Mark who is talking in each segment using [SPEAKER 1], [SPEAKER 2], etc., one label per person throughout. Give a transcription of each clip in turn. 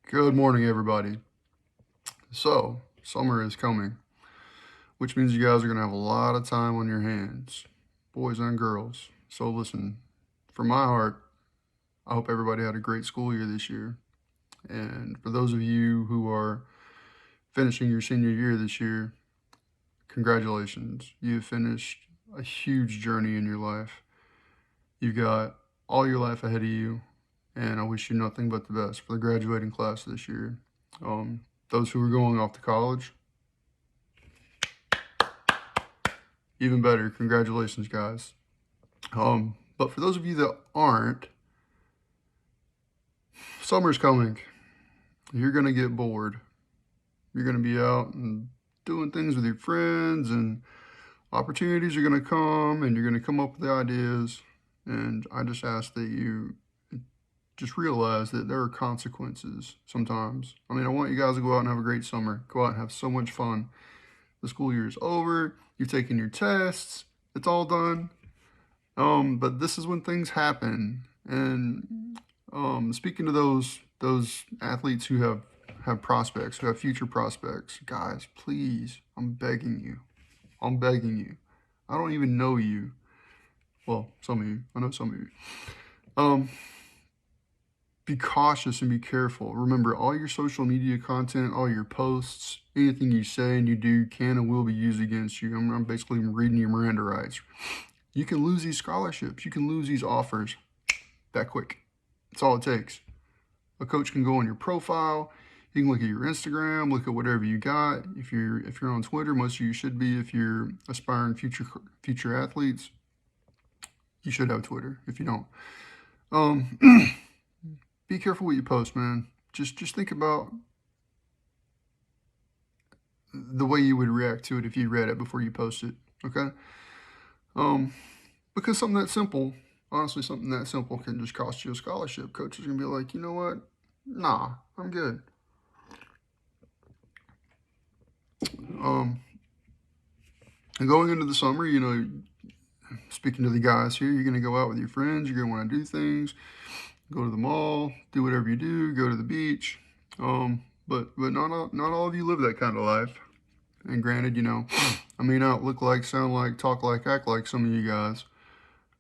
[SPEAKER 1] Good morning, everybody. So, summer is coming, which means you guys are going to have a lot of time on your hands, boys and girls. So, listen, from my heart, I hope everybody had a great school year this year. And for those of you who are finishing your senior year this year, congratulations. You have finished a huge journey in your life. You've got all your life ahead of you, and I wish you nothing but the best for the graduating class this year. Those who are going off to college, even better. Congratulations, guys. But for those of you that aren't, summer's coming. You're going to get bored. You're going to be out and doing things with your friends, and opportunities are going to come, and you're going to come up with the ideas. And I just ask that you just realize that there are consequences sometimes. I mean, I want you guys to go out and have a great summer. Go out and have so much fun. The school year is over. You've taken your tests. It's all done. But this is when things happen. And speaking to those athletes who have prospects, who have future prospects, guys, please, I'm begging you. I'm begging you. I don't even know you. Well, some of you. I know some of you. Be cautious and be careful. Remember, all your social media content, all your posts, anything you say and you do can and will be used against you. I'm basically reading your Miranda rights. You can lose these scholarships. You can lose these offers that quick. That's all it takes. A coach can go on your profile. You can look at your Instagram, look at whatever you got. If you're on Twitter, most of you should be. If you're aspiring future athletes, you should have Twitter. If you don't, be careful what you post, man. Just think about the way you would react to it if you read it before you post it. Okay? Because something that simple, honestly, something that simple can just cost you a scholarship. Coach is gonna be like, you know what? Nah, I'm good. And going into the summer, speaking to the guys here, you're gonna go out with your friends. You're gonna want to do things. Go to the mall, do whatever you do, go to the beach. But not all of you live that kind of life. And granted, I may not look like, sound like, talk like, act like some of you guys,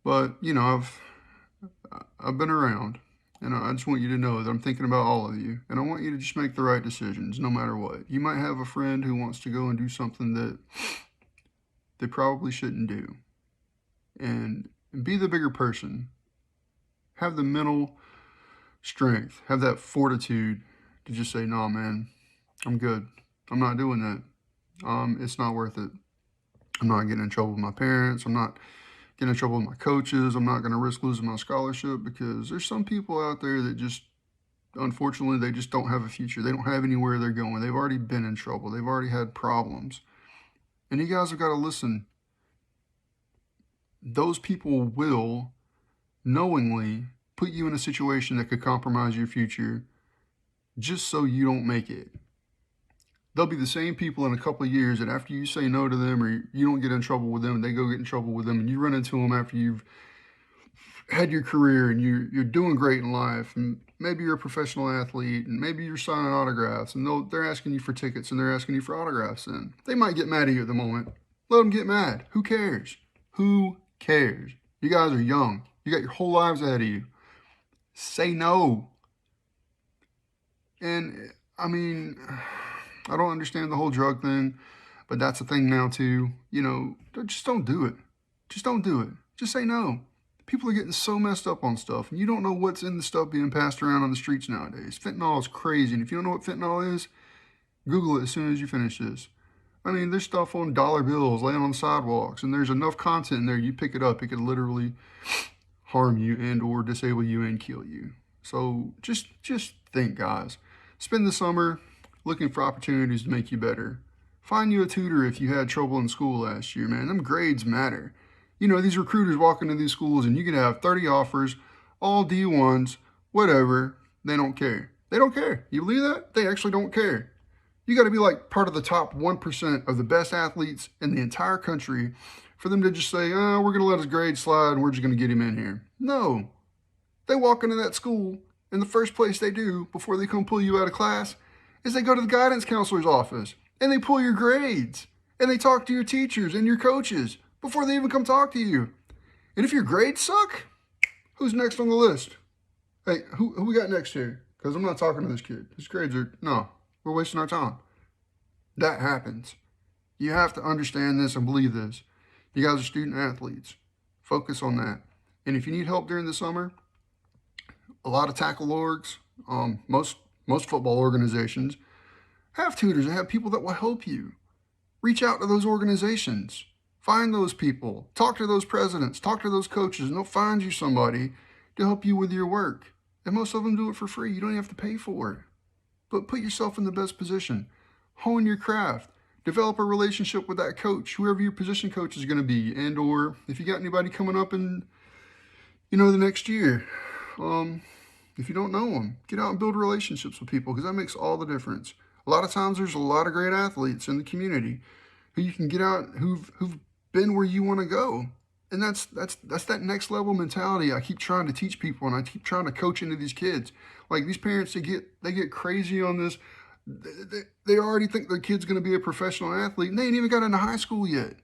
[SPEAKER 1] but I've been around, and I just want you to know that I'm thinking about all of you, and I want you to just make the right decisions no matter what. You might have a friend who wants to go and do something that they probably shouldn't do, and be the bigger person. Have the mental strength, have that fortitude to just say, "No, man, I'm good. I'm not doing that. It's not worth it. I'm not getting in trouble with my parents. I'm not getting in trouble with my coaches. I'm not going to risk losing my scholarship," because there's some people out there that just, unfortunately, they just don't have a future. They don't have anywhere they're going. They've already been in trouble. They've already had problems. And you guys have got to listen. Those people will knowingly put you in a situation that could compromise your future just so you don't make it. They'll be the same people in a couple of years that after you say no to them, or you don't get in trouble with them, and they go get in trouble with them, and you run into them after you've had your career and you're doing great in life, and maybe you're a professional athlete, and maybe you're signing autographs, and they're asking you for tickets, and they're asking you for autographs. And they might get mad at you at the moment. Let them get mad. Who cares? Who cares? You guys are young. You got your whole lives ahead of you. Say no. And I mean, I don't understand the whole drug thing, but that's a thing now too. Just don't do it. Just don't do it. Just say no. People are getting so messed up on stuff, and you don't know what's in the stuff being passed around on the streets nowadays. Fentanyl is crazy, and if you don't know what fentanyl is, Google it as soon as you finish this. I mean, there's stuff on dollar bills laying on the sidewalks, and there's enough content in there, you pick it up, it could literally harm you and or disable you and kill you. So just think, guys. Spend the summer looking for opportunities to make you better. Find you a tutor if you had trouble in school last year, man. Them grades matter. These recruiters walk into these schools and you can have 30 offers, all D1s, whatever. They don't care. They don't care. You believe that? They actually don't care. You got to be like part of the top 1% of the best athletes in the entire country for them to just say, we're going to let his grade slide and we're just going to get him in here. No. They walk into that school And the first place they do before they come pull you out of class is they go to the guidance counselor's office and they pull your grades and they talk to your teachers and your coaches before they even come talk to you. And if your grades suck, who's next on the list? Hey, who we got next here? Because I'm not talking to this kid. His grades are, no, we're wasting our time. That happens. You have to understand this and believe this. You guys are student athletes. Focus on that. And if you need help during the summer, a lot of tackle orgs, most football organizations have tutors and have people that will help you. Reach out to those organizations. Find those people. Talk to those presidents. Talk to those coaches, and they'll find you somebody to help you with your work. And most of them do it for free. You don't even have to pay for it. But put yourself in the best position. Hone your craft. Develop a relationship with that coach, whoever your position coach is going to be, and or if you got anybody coming up in, the next year. If you don't know them, get out and build relationships with people, because that makes all the difference. A lot of times there's a lot of great athletes in the community who you can get out who've been where you want to go. And that's that next level mentality I keep trying to teach people, and I keep trying to coach into these kids. Like these parents, they get crazy on this. They already think their kid's going to be a professional athlete, and they ain't even got into high school yet.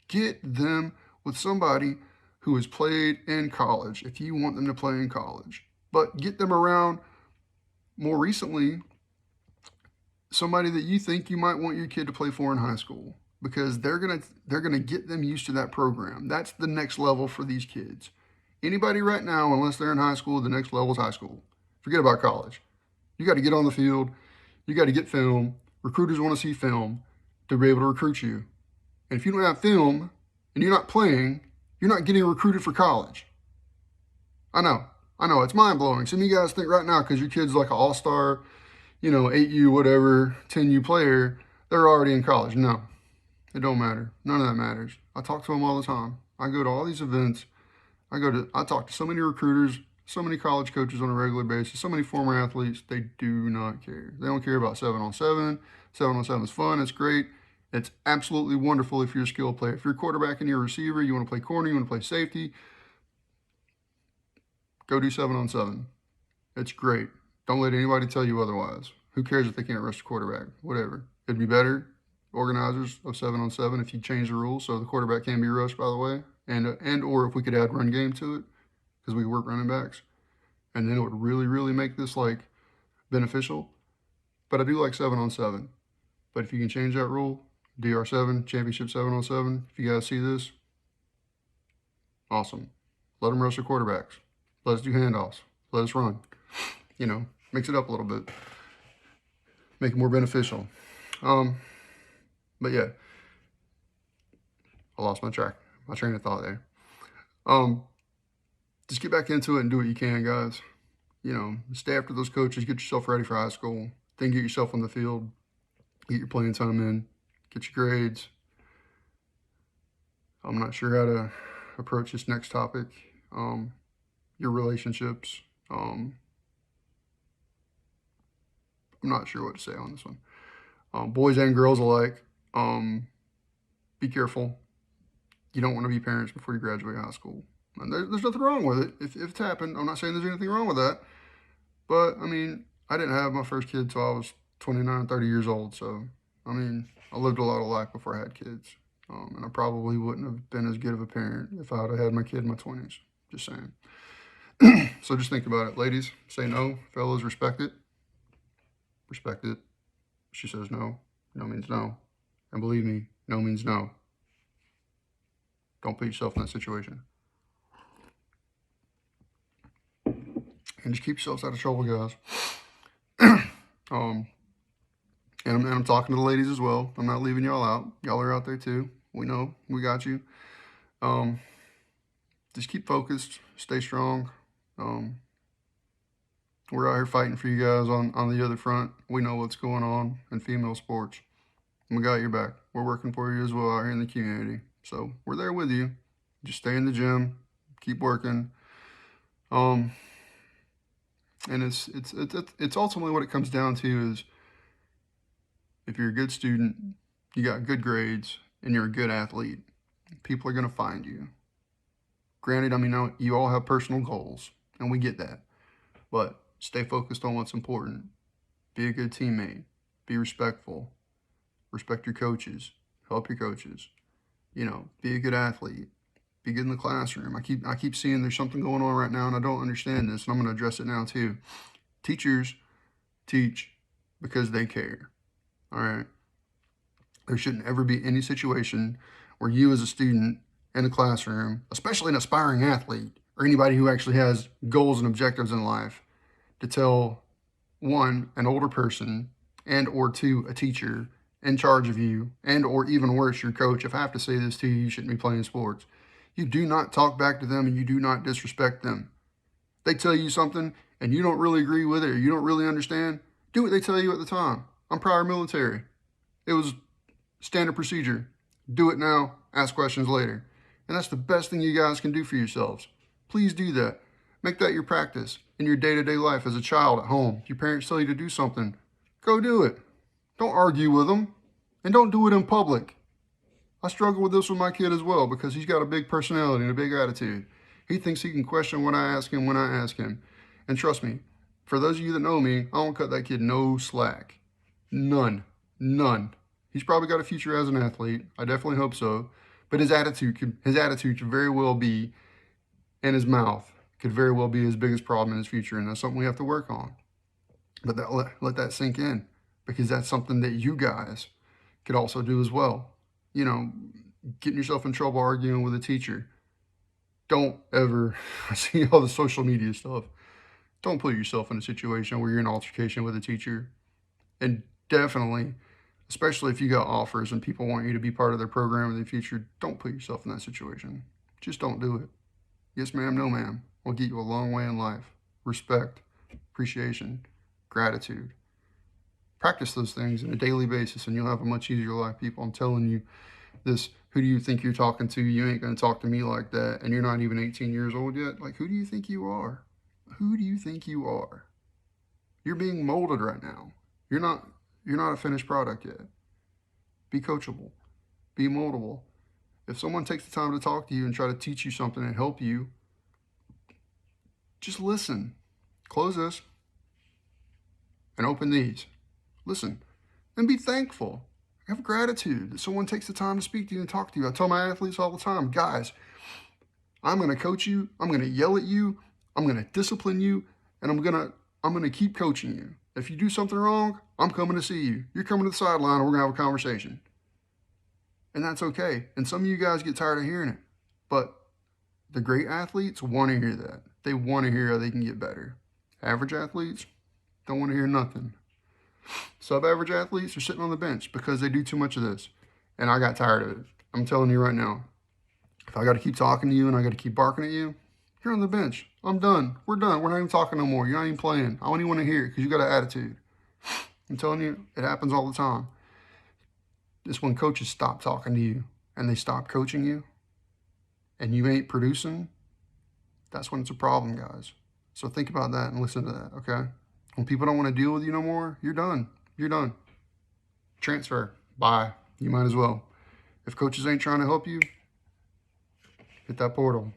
[SPEAKER 1] Get them with somebody who has played in college if you want them to play in college. But get them around, more recently, somebody that you think you might want your kid to play for in high school, because they're gonna get them used to that program. That's the next level for these kids. Anybody right now, unless they're in high school, the next level is high school. Forget about college. You got to get on the field. You got to get film. Recruiters want to see film to be able to recruit you. And if you don't have film and you're not playing, you're not getting recruited for college. I know, it's mind-blowing. Some of you guys think right now, because your kid's like an all-star, 8U, whatever, 10U player, they're already in college. No, it don't matter. None of that matters. I talk to them all the time. I go to all these events. I talk to so many recruiters, so many college coaches on a regular basis, so many former athletes. They do not care. They don't care about 7-on-7. 7-on-7 is fun. It's great. It's absolutely wonderful if you're a skill player. If you're a quarterback and you're a receiver, you want to play corner, you want to play safety, go do 7-on-7. It's great. Don't let anybody tell you otherwise. Who cares if they can't rush the quarterback? Whatever. It'd be better, organizers of 7-on-7, if you change the rules so the quarterback can be rushed, by the way, and or if we could add run game to it, because we work running backs, and then it would really, really make this beneficial. But I do like 7-on-7. But if you can change that rule, DR7, championship 7-on-7, if you guys see this, awesome. Let them rush the quarterbacks. Let us do handoffs. Let us run. Mix it up a little bit. Make it more beneficial. But yeah, I lost my train of thought there. Just get back into it and do what you can, guys. Stay after those coaches, get yourself ready for high school, then get yourself on the field, get your playing time in, get your grades. I'm not sure how to approach this next topic. Your relationships. I'm not sure what to say on this one. Boys and girls alike, be careful. You don't want to be parents before you graduate high school. And there's nothing wrong with it. If it's happened, I'm not saying there's anything wrong with that. But, I didn't have my first kid till I was 29, 30 years old. So, I lived a lot of life before I had kids. And I probably wouldn't have been as good of a parent if I had my kid in my 20s. Just saying. So just think about it. Ladies, say no. Fellas, respect it. Respect it. She says no. No means no. And believe me, no means no. Don't put yourself in that situation. And just keep yourselves out of trouble, guys. And I'm talking to the ladies as well. I'm not leaving y'all out. Y'all are out there too. We know. We got you. Just keep focused. Stay strong. We're out here fighting for you guys on the other front. We know what's going on in female sports. We got your back. We're working for you as well out here in the community. So we're there with you. Just stay in the gym. Keep working. And it's ultimately what it comes down to is, if you're a good student, you got good grades, and you're a good athlete, people are going to find you. Granted, you all have personal goals, and we get that. But stay focused on what's important. Be a good teammate. Be respectful. Respect your coaches. Help your coaches. Be a good athlete. Be good in the classroom. I keep seeing there's something going on right now, and I don't understand this, and I'm going to address it now too. Teachers teach because they care. All right. There shouldn't ever be any situation where you as a student in a classroom, especially an aspiring athlete or anybody who actually has goals and objectives in life, to tell one, an older person, and or two, a teacher in charge of you, and or even worse, your coach, if I have to say this to you, you shouldn't be playing sports. You do not talk back to them and you do not disrespect them. They tell you something and you don't really agree with it or you don't really understand, do what they tell you at the time. I'm prior military. It was standard procedure. Do it now, ask questions later. And that's the best thing you guys can do for yourselves. Please do that. Make that your practice in your day-to-day life as a child at home. If your parents tell you to do something, go do it. Don't argue with them, and don't do it in public. I struggle with this with my kid as well because he's got a big personality and a big attitude. He thinks he can question what I ask him when I ask him. And trust me, for those of you that know me, I don't cut that kid no slack. None. None. He's probably got a future as an athlete. I definitely hope so. But his attitude could very well be, and his mouth could very well be his biggest problem in his future, and that's something we have to work on. But let that sink in, because that's something that you guys could also do as well. Getting yourself in trouble arguing with a teacher. Don't ever, I see all the social media stuff. Don't put yourself in a situation where you're in an altercation with a teacher. And definitely, especially if you got offers and people want you to be part of their program in the future, don't put yourself in that situation. Just don't do it. Yes, ma'am, no, ma'am will get you a long way in life. Respect, appreciation, gratitude. Practice those things on a daily basis and you'll have a much easier life, people. I'm telling you this. Who do you think you're talking to? You ain't going to talk to me like that. And you're not even 18 years old yet. Like, who do you think you are? Who do you think you are? You're being molded right now. You're not a finished product yet. Be coachable. Be moldable. If someone takes the time to talk to you and try to teach you something and help you, just listen. Close this and open these. Listen and be thankful. Have gratitude that someone takes the time to speak to you and talk to you. I tell my athletes all the time, guys, I'm going to coach you. I'm going to yell at you. I'm going to discipline you, and I'm going to keep coaching you. If you do something wrong, I'm coming to see you. You're coming to the sideline, and we're going to have a conversation. And that's okay. And some of you guys get tired of hearing it, but the great athletes want to hear that. They want to hear how they can get better. Average athletes don't want to hear nothing. Sub-average athletes are sitting on the bench because they do too much of this. And I got tired of it. I'm telling you right now, if I got to keep talking to you and I got to keep barking at you, you're on the bench. I'm done. We're done. We're not even talking no more. You're not even playing. I don't even want to hear it because you got an attitude. I'm telling you, it happens all the time. It's when coaches stop talking to you and they stop coaching you and you ain't producing, that's when it's a problem, guys. So think about that and listen to that, okay? When people don't want to deal with you no more, you're done. You're done. Transfer. Bye. You might as well. If coaches ain't trying to help you, hit that portal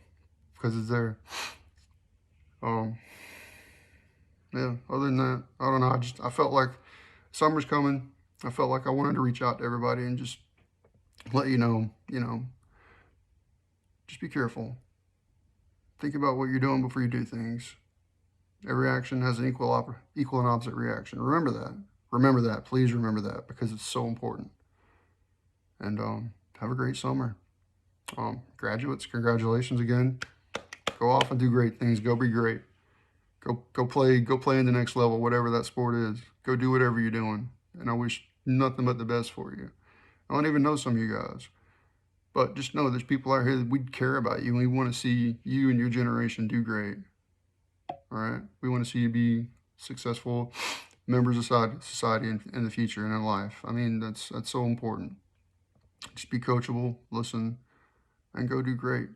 [SPEAKER 1] because it's there. Yeah, other than that, I don't know. I felt like summer's coming. I felt like I wanted to reach out to everybody and just let you know, just be careful. Think about what you're doing before you do things. Every action has an equal and opposite reaction. Remember that. Remember that. Please remember that because it's so important. And have a great summer. Graduates, congratulations again. Go off and do great things. Go be great. Go play in the next level, whatever that sport is. Go do whatever you're doing. And I wish nothing but the best for you. I don't even know some of you guys. But just know there's people out here that we care about you and we want to see you and your generation do great. All right? We want to see you be successful members of society in the future and in life. I mean, that's so important. Just be coachable, listen, and go do great.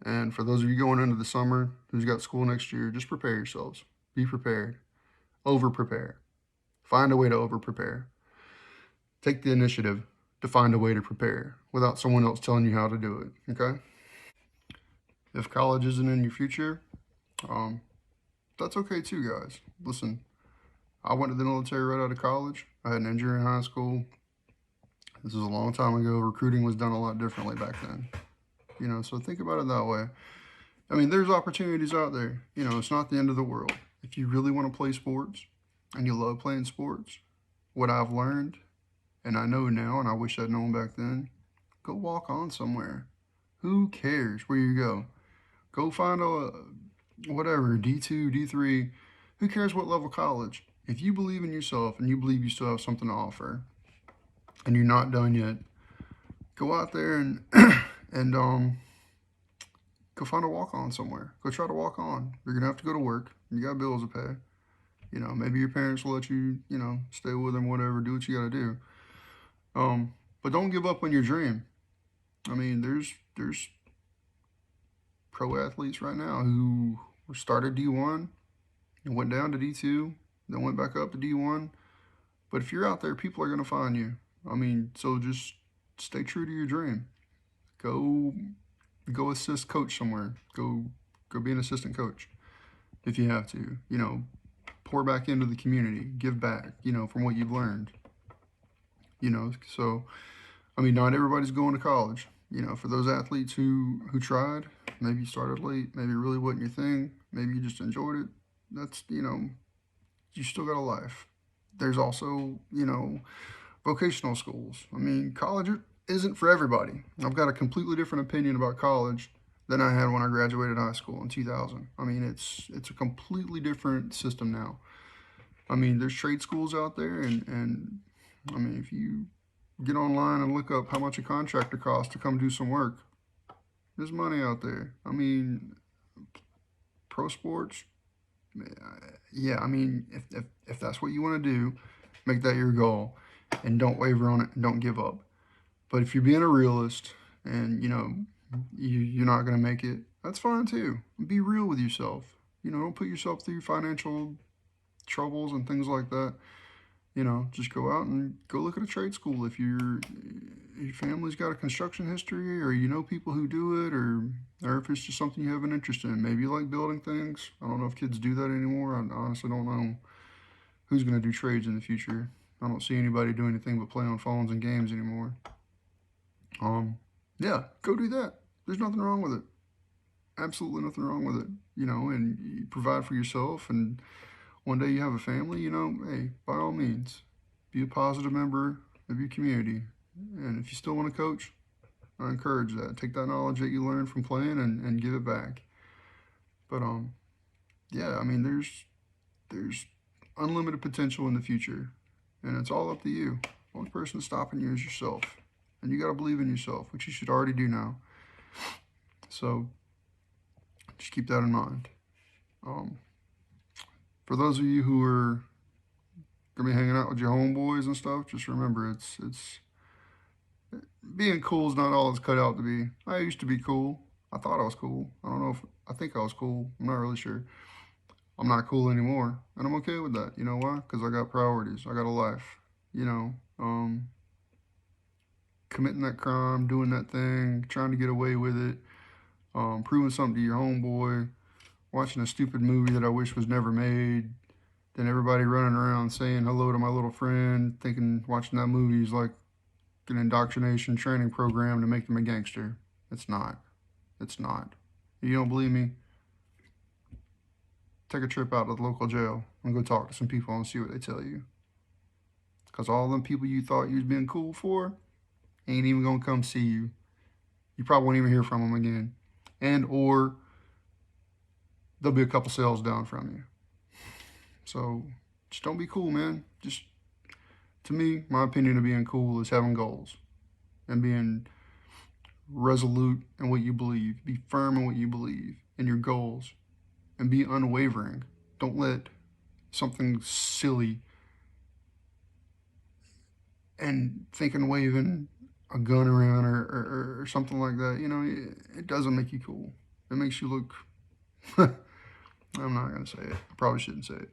[SPEAKER 1] And for those of you going into the summer who's got school next year, just prepare yourselves. Be prepared. Over-prepare. Find a way to over-prepare. Take the initiative to find a way to prepare without someone else telling you how to do it, okay? If college isn't in your future, That's okay too, guys. Listen, I went to the military right out of college. I had an injury in high school. This is a long time ago. Recruiting was done a lot differently back then. So think about it that way. I mean, there's opportunities out there. It's not the end of the world. If you really want to play sports and you love playing sports, what I've learned, and I know now, and I wish I'd known back then, go walk on somewhere. Who cares where you go? Go find a whatever, D2, D3. Who cares what level college? If you believe in yourself and you believe you still have something to offer and you're not done yet, go out there and and go find a walk on somewhere. Go try to walk on. You're gonna have to go to work. You got bills to pay. Maybe your parents will let you, stay with them, whatever, do what you gotta do. But don't give up on your dream. I mean, there's pro athletes right now who started D1 and went down to D2, then went back up to D1. But if you're out there, people are gonna find you. I mean, so just stay true to your dream. Go assist coach somewhere. Go be an assistant coach if you have to. Pour back into the community. Give back, from what you've learned. So I mean, not everybody's going to college. For those athletes who tried, maybe you started late, maybe it really wasn't your thing, maybe you just enjoyed it. That's you still got a life. There's also, vocational schools. I mean, college isn't for everybody. I've got a completely different opinion about college than I had when I graduated high school in 2000. I mean, it's a completely different system now. I mean, there's trade schools out there, and I mean, if you get online and look up how much a contractor costs to come do some work, there's money out there. I mean, pro sports, yeah, I mean, if that's what you want to do, make that your goal and don't waver on it and don't give up. But if you're being a realist and, you're not going to make it, that's fine too. Be real with yourself. Don't put yourself through financial troubles and things like that. Just go out and go look at a trade school if your family's got a construction history, or people who do it, or if it's just something you have an interest in. Maybe you like building things. I don't know if kids do that anymore. I honestly don't know who's going to do trades in the future. I don't see anybody do anything but play on phones and games anymore. Yeah, go do that. There's nothing wrong with it. Absolutely nothing wrong with it. And you provide for yourself, and one day you have a family, hey, by all means, be a positive member of your community. And if you still want to coach, I encourage that. Take that knowledge that you learned from playing and give it back. But yeah, I mean, there's unlimited potential in the future, and it's all up to you. The only person stopping you is yourself, and you got to believe in yourself, which you should already do now. So just keep that in mind. For those of you who are gonna be hanging out with your homeboys and stuff, just remember it's being cool is not all it's cut out to be. I used to be cool. I thought I was cool. I think I was cool. I'm not really sure. I'm not cool anymore, and I'm okay with that. You know why? Because I got priorities. I got a life. Committing that crime, doing that thing, trying to get away with it, proving something to your homeboy, watching a stupid movie that I wish was never made, then everybody running around saying hello to my little friend, thinking watching that movie is like an indoctrination training program to make them a gangster. It's not. It's not. If you don't believe me, take a trip out to the local jail and go talk to some people and see what they tell you. Because all them people you thought you was being cool for ain't even going to come see you. You probably won't even hear from them again. And or they'll be a couple cells down from you. So just don't be cool, man. Just, to me, my opinion of being cool is having goals and being resolute in what you believe. Be firm in what you believe in your goals and be unwavering. Don't let something silly and thinking waving a gun around or something like that, it doesn't make you cool. It makes you look, I'm not going to say it. I probably shouldn't say it.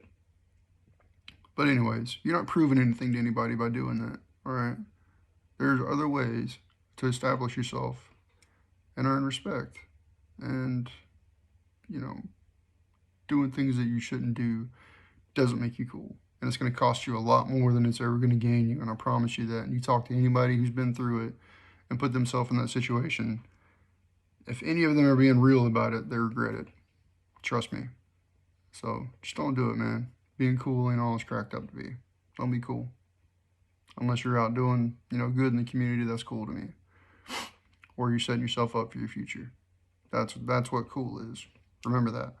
[SPEAKER 1] But anyways, you're not proving anything to anybody by doing that, all right? There's other ways to establish yourself and earn respect. And, doing things that you shouldn't do doesn't make you cool. And it's going to cost you a lot more than it's ever going to gain you. And I promise you that. And you talk to anybody who's been through it and put themselves in that situation, if any of them are being real about it, they regret it. Trust me. So just don't do it, man. Being cool ain't all it's cracked up to be. Don't be cool. Unless you're out doing, good in the community, that's cool to me. Or you're setting yourself up for your future. That's what cool is. Remember that.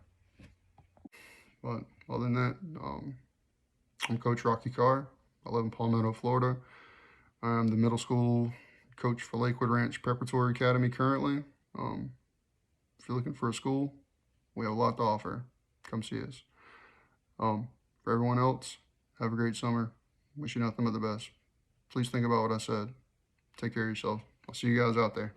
[SPEAKER 1] But other than that, I'm Coach Rocky Carr. I live in Palmetto, Florida. I'm the middle school coach for Lakewood Ranch Preparatory Academy currently. If you're looking for a school, we have a lot to offer. Come see us. For everyone else, have a great summer. Wish you nothing but the best. Please think about what I said. Take care of yourself. I'll see you guys out there.